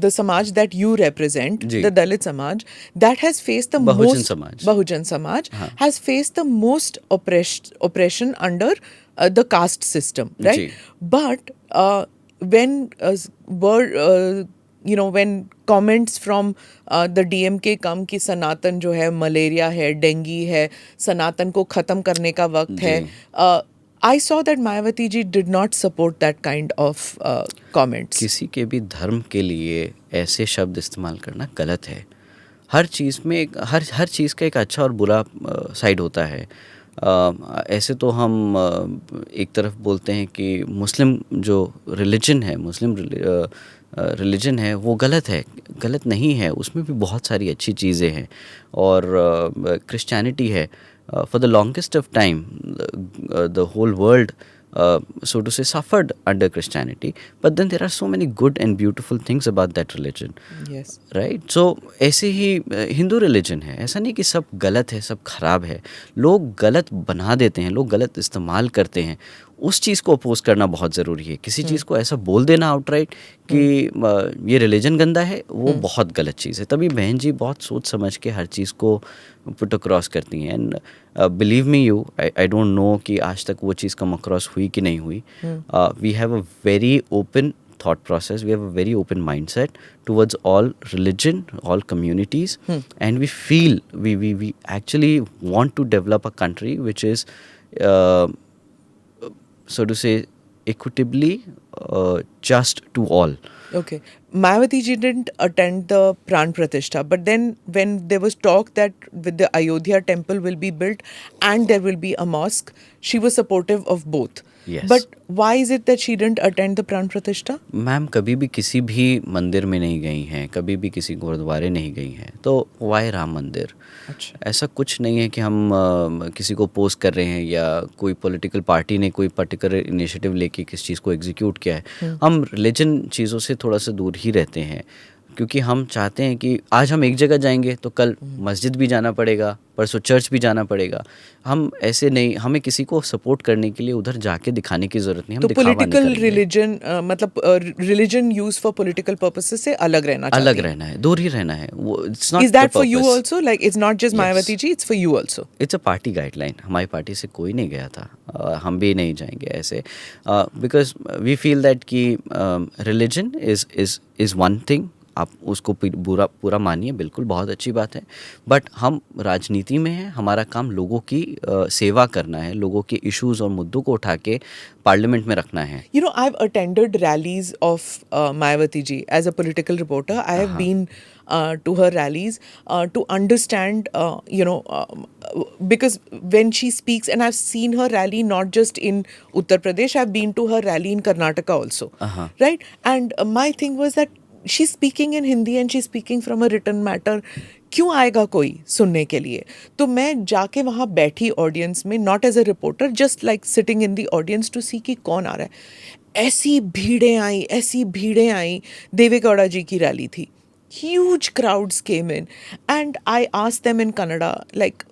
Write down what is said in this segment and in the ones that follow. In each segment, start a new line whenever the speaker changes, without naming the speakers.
the Samaj that you represent,
ji.
the Dalit Samaj, that has faced the
Bahujan
most,
समाज।
Bahujan Samaj, has faced the most oppression under the caste system, right?
Ji.
But when word, when comments from the DMK come कि सनातन जो है malaria है, dinghy है, सनातन को खत्म करने का वक्त है,
जी।
I saw that Mayawati ji did not support that kind of comments.
किसी के भी धर्म के लिए ऐसे शब्द इस्तेमाल करना गलत है। हर चीज़ में हर चीज़ का एक अच्छा और बुरा साइड होता है। ऐसे तो हम एक तरफ बोलते हैं कि मुस्लिम जो रिलीजन है, मुस्लिम रिलीजन है वो गलत है, गलत नहीं है, उसमें भी बहुत सारी अच्छी चीज़ें हैं। और क्रिश्चियनिटी है, for the longest of time the whole world so to say suffered under Christianity, but then there are so many good and beautiful things about that religion.
Yes.
Right? So ऐसे ही Hindu religion है, ऐसा नहीं कि सब गलत है, सब खराब है। लोग गलत बना देते हैं, लोग गलत इस्तेमाल करते हैं, उस चीज़ को अपोज करना बहुत ज़रूरी है। किसी चीज़ को ऐसा बोल देना आउटराइट कि ये रिलीजन गंदा है, वो बहुत गलत चीज़ है। तभी बहन जी बहुत सोच समझ के हर चीज़ को पुट अक्रॉस करती हैं। And believe me you, I don't know कि आज तक वो चीज़ कम अक्रॉस हुई कि नहीं हुई। We have a very open thought process, we have a very open mindset towards all religion, all communities, and we feel we actually want to develop a country which is so to say equitably just to all.
Okay. Mayawati ji didn't attend the Pran Pratishtha, but then when there was talk that with the Ayodhya temple will be built and there will be a mosque, she was supportive of both.
Yes.
But why is it that she didn't attend the Pran Pratishtha?
Ma'am कभी भी किसी भी मंदिर में नहीं गई हैं, कभी भी किसी गुरुद्वारे नहीं गई हैं, तो वाई राम मंदिर?
अच्छा।
ऐसा कुछ नहीं है कि हम किसी को पोस्ट कर रहे हैं या कोई पॉलिटिकल पार्टी ने कोई पर्टिकुलर इनिशिएटिव लेके किस चीज़ को एग्जीक्यूट किया है। हम रिलीजन चीज़ों से थोड़ा सा दूर ही रहते हैं, क्योंकि हम चाहते हैं कि आज हम एक जगह जाएंगे तो कल मस्जिद भी जाना पड़ेगा, परसों चर्च भी जाना पड़ेगा। हम ऐसे नहीं, हमें किसी को सपोर्ट करने के लिए उधर जाके दिखाने की ज़रूरत नहीं। हम
तो
दिखावा नहीं
पॉलिटिकल
करेंगे।
रिलीजन मतलब religion use for political purposes से अलग रहना
अलग
चाहती हैं।
रहना है, दूर ही रहना है। वो it's not
Is that for you also? Like it's not just
Yes.
Mayawati ji, it's for you also.
It's a party guideline. हमारी पार्टी से कोई नहीं गया था, हम भी नहीं जाएंगे ऐसे, बिकॉज वी फील दैट कि रिलीजन इज़ वन थिंग। आप उसको पूरा मानिए, बिल्कुल बहुत अच्छी बात है, बट हम राजनीति में हैं। हमारा काम लोगों की सेवा करना है, लोगों के इश्यूज़ और मुद्दों को उठा के पार्लियामेंट में रखना है।
You know, I've attended rallies of Mayawati ji as a political reporter. I have been to her rallies to understand, because when she speaks, and I've seen her rally not just in Uttar Pradesh, I've been to her rally in Karnataka also, right? And my thing was that she's speaking in Hindi and she's speaking from a written matter. क्यों आएगा कोई सुनने के लिए? तो मैं जाके वहाँ बैठी ऑडियंस में, not as a reporter, just like sitting in the audience to see कि कौन आ रहा है। ऐसी भीड़ें आई। देवेगौड़ा जी की रैली थी, huge crowds came in, and I asked them in Kannada, like,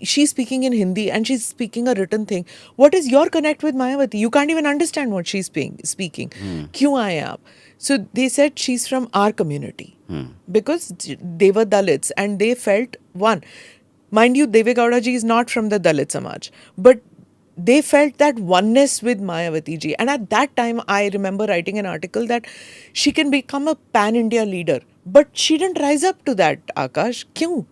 she's speaking in Hindi and she's speaking a written thing. What is your connect with Mayawati? You can't even understand what she's speaking. क्यों आए आप? So they said she's from our community because they were Dalits and they felt one. Mind you, Deve Gowda ji is not from the Dalit Samaj, but they felt that oneness with Mayawati ji. And at that time, I remember writing an article that she can become a pan-India leader. But she didn't rise up to that, Akash. क्यों?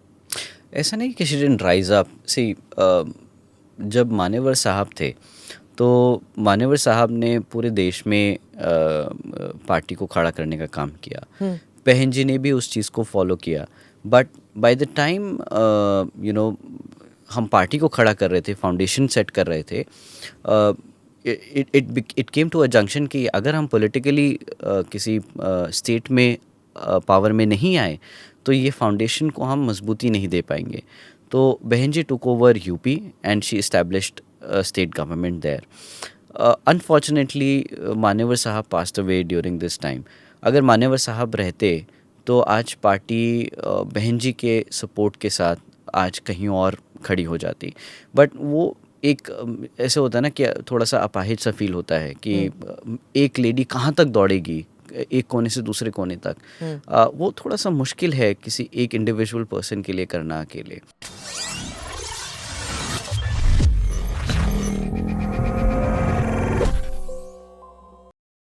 ऐसा नहीं कि she didn't rise up. See, जब मानेवर साहब थे तो मानेवर साहब ने पूरे देश में पार्टी को खड़ा करने का काम किया। बहन जी ने भी उस चीज़ को फॉलो किया, बट बाय द टाइम हम पार्टी को खड़ा कर रहे थे, फाउंडेशन सेट कर रहे थे, it came to a junction कि अगर हम पॉलिटिकली किसी स्टेट में पावर में नहीं आए तो ये फाउंडेशन को हम मजबूती नहीं दे पाएंगे। तो Behen ji took over UP and she established state government there. Unfortunately, मानेवर साहब passed away during this time. अगर मानेवर साहब रहते तो आज पार्टी बहन जी के सपोर्ट के साथ आज कहीं और खड़ी हो जाती। बट वो एक ऐसे होता है ना कि थोड़ा सा अपाहिज सा फील होता है कि एक लेडी कहाँ तक दौड़ेगी एक कोने से दूसरे कोने तक, वो थोड़ा सा मुश्किल है किसी एक इंडिविजुअल पर्सन के लिए करना अकेले।